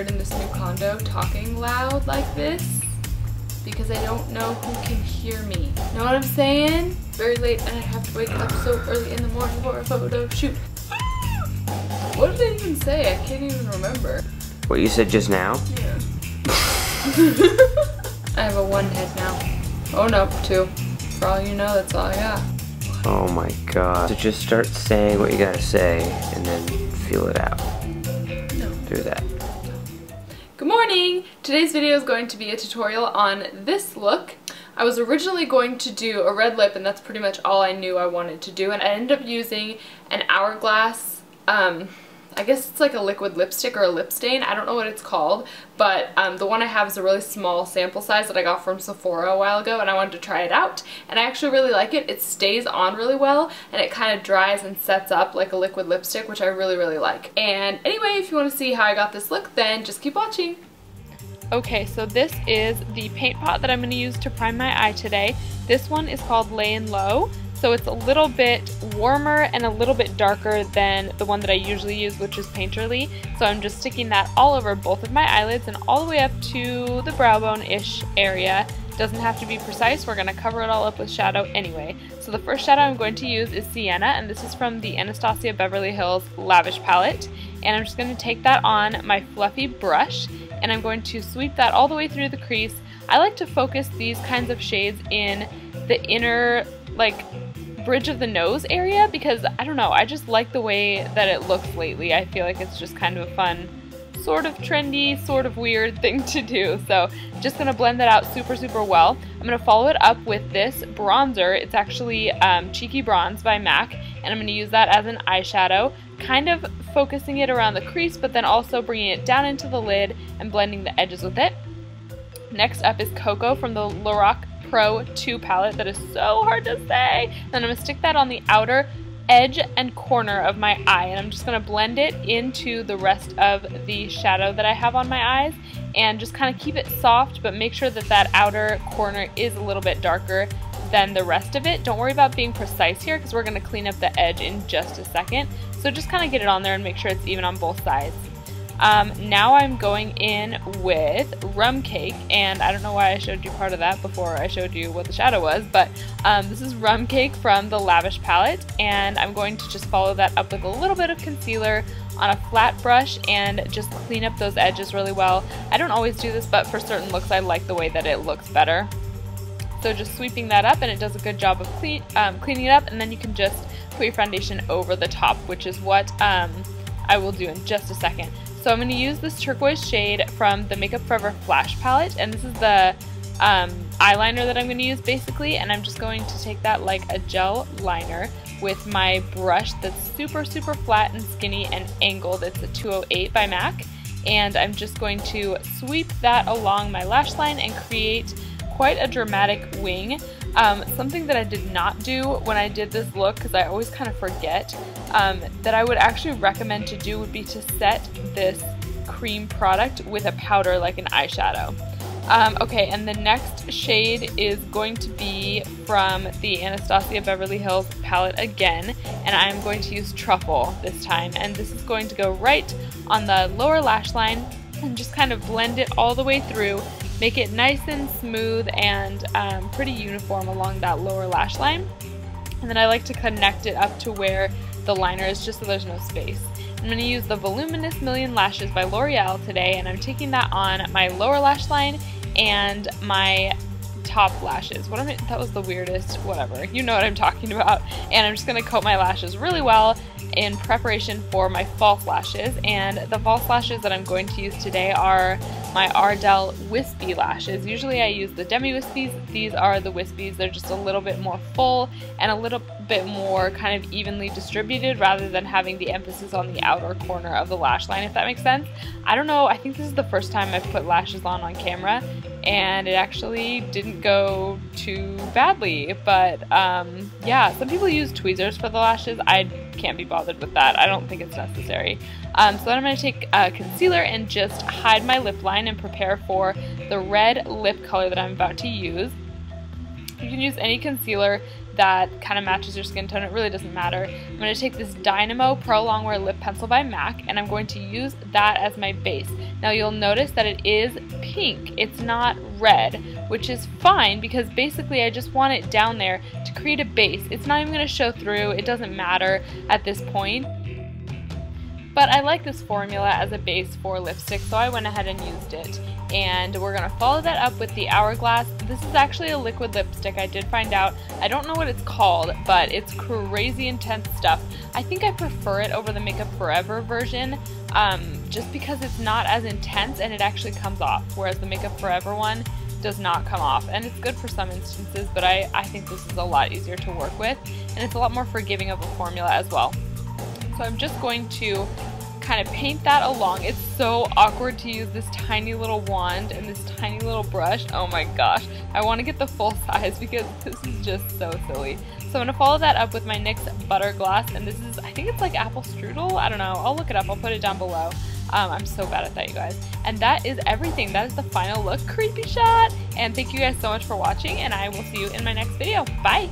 scared in this new condo talking loud like this because I don't know who can hear me. Know what I'm saying? Very late and I have to wake up so early in the morning for a photo shoot. What did I even say? I can't even remember. What you said just now? Yeah. I have a 1 head now. Oh no, 2. For all you know, that's all I got. Oh my god. So just start saying what you gotta say and then feel it out. No. Do that. Good morning! Today's video is going to be a tutorial on this look. I was originally going to do a red lip and that's pretty much all I knew I wanted to do, and I ended up using an Hourglass, I guess it's like a liquid lipstick or a lip stain. I don't know what it's called, but the one I have is a really small sample size that I got from Sephora a while ago and I wanted to try it out, and I actually really like it. It stays on really well and it kind of dries and sets up like a liquid lipstick, which I really, really like. And anyway, if you want to see how I got this look, then just keep watching. Okay, so this is the paint pot that I'm going to use to prime my eye today. This one is called Layin' Low. So it's a little bit warmer and a little bit darker than the one that I usually use, which is Painterly. So I'm just sticking that all over both of my eyelids and all the way up to the brow bone-ish area. Doesn't have to be precise, we're going to cover it all up with shadow anyway. So the first shadow I'm going to use is Sienna, and this is from the Anastasia Beverly Hills Lavish palette. And I'm just going to take that on my fluffy brush, and I'm going to sweep that all the way through the crease. I like to focus these kinds of shades in the inner, like, bridge of the nose area because, I don't know, I just like the way that it looks lately. I feel like it's just kind of a fun, sort of trendy, sort of weird thing to do. So just going to blend that out super, super well. I'm going to follow it up with this bronzer. It's actually Cheeky Bronze by MAC, and I'm going to use that as an eyeshadow, kind of focusing it around the crease, but then also bringing it down into the lid and blending the edges with it. Next up is Cocoa from the Lorac Pro 2 palette. That is so hard to say. Then I'm going to stick that on the outer edge and corner of my eye, and I'm just going to blend it into the rest of the shadow that I have on my eyes, and just kind of keep it soft, but make sure that that outer corner is a little bit darker than the rest of it. Don't worry about being precise here because we're going to clean up the edge in just a second. So just kind of get it on there and make sure it's even on both sides. Now I'm going in with Rum Cake, and I don't know why I showed you part of that before I showed you what the shadow was, but this is Rum Cake from the Lavish palette, and I'm going to just follow that up with a little bit of concealer on a flat brush and just clean up those edges really well. I don't always do this, but for certain looks I like the way that it looks better. So just sweeping that up, and it does a good job of cleaning it up, and then you can just put your foundation over the top, which is what I will do in just a second. So I'm going to use this turquoise shade from the Makeup Forever Flash Palette, and this is the eyeliner that I'm going to use basically, and I'm just going to take that like a gel liner with my brush that's super, super flat and skinny and angled. It's a 208 by MAC, and I'm just going to sweep that along my lash line and create quite a dramatic wing. Something that I did not do when I did this look, because I always kind of forget, that I would actually recommend to do would be to set this cream product with a powder like an eyeshadow. Okay, and the next shade is going to be from the Anastasia Beverly Hills palette again, and I'm going to use Truffle this time, and this is going to go right on the lower lash line and just kind of blend it all the way through. Make it nice and smooth and pretty uniform along that lower lash line. And then I like to connect it up to where the liner is, just so there's no space. I'm going to use the Voluminous Million Lashes by L'Oreal today, and I'm taking that on my lower lash line and my top lashes. That was the weirdest, whatever. You know what I'm talking about. And I'm just going to coat my lashes really well in preparation for my false lashes, and the false lashes that I'm going to use today are my Ardell Wispy lashes. Usually I use the Demi Wispies. These are the Wispies. They're just a little bit more full and a little bit more kind of evenly distributed rather than having the emphasis on the outer corner of the lash line, if that makes sense. I don't know, I think this is the first time I've put lashes on camera, and it actually didn't go too badly, but yeah, some people use tweezers for the lashes. I can't be bothered with that. I don't think it's necessary. So then I'm going to take concealer and just hide my lip line and prepare for the red lip color that I'm about to use. You can use any concealer that kind of matches your skin tone. It really doesn't matter. I'm going to take this Dynamo Pro Longwear Lip Pencil by MAC, and I'm going to use that as my base. Now you'll notice that it is pink. It's not red, which is fine because basically I just want it down there to create a base. It's not even going to show through. It doesn't matter at this point. But I like this formula as a base for lipstick, so I went ahead and used it. And we're going to follow that up with the Hourglass. This is actually a liquid lipstick, I did find out. I don't know what it's called, but it's crazy intense stuff. I think I prefer it over the Makeup Forever version, just because it's not as intense and it actually comes off, whereas the Makeup Forever one does not come off. And it's good for some instances, but I think this is a lot easier to work with, and it's a lot more forgiving of a formula as well. So I'm just going to kind of paint that along. It's so awkward to use this tiny little wand and this tiny little brush. Oh my gosh. I want to get the full size because this is just so silly. So I'm going to follow that up with my NYX Butter Gloss, and this is, I think it's like apple strudel. I don't know. I'll look it up. I'll put it down below. I'm so bad at that, you guys. And that is everything. That is the final look. Creepy shot. And thank you guys so much for watching, and I will see you in my next video. Bye!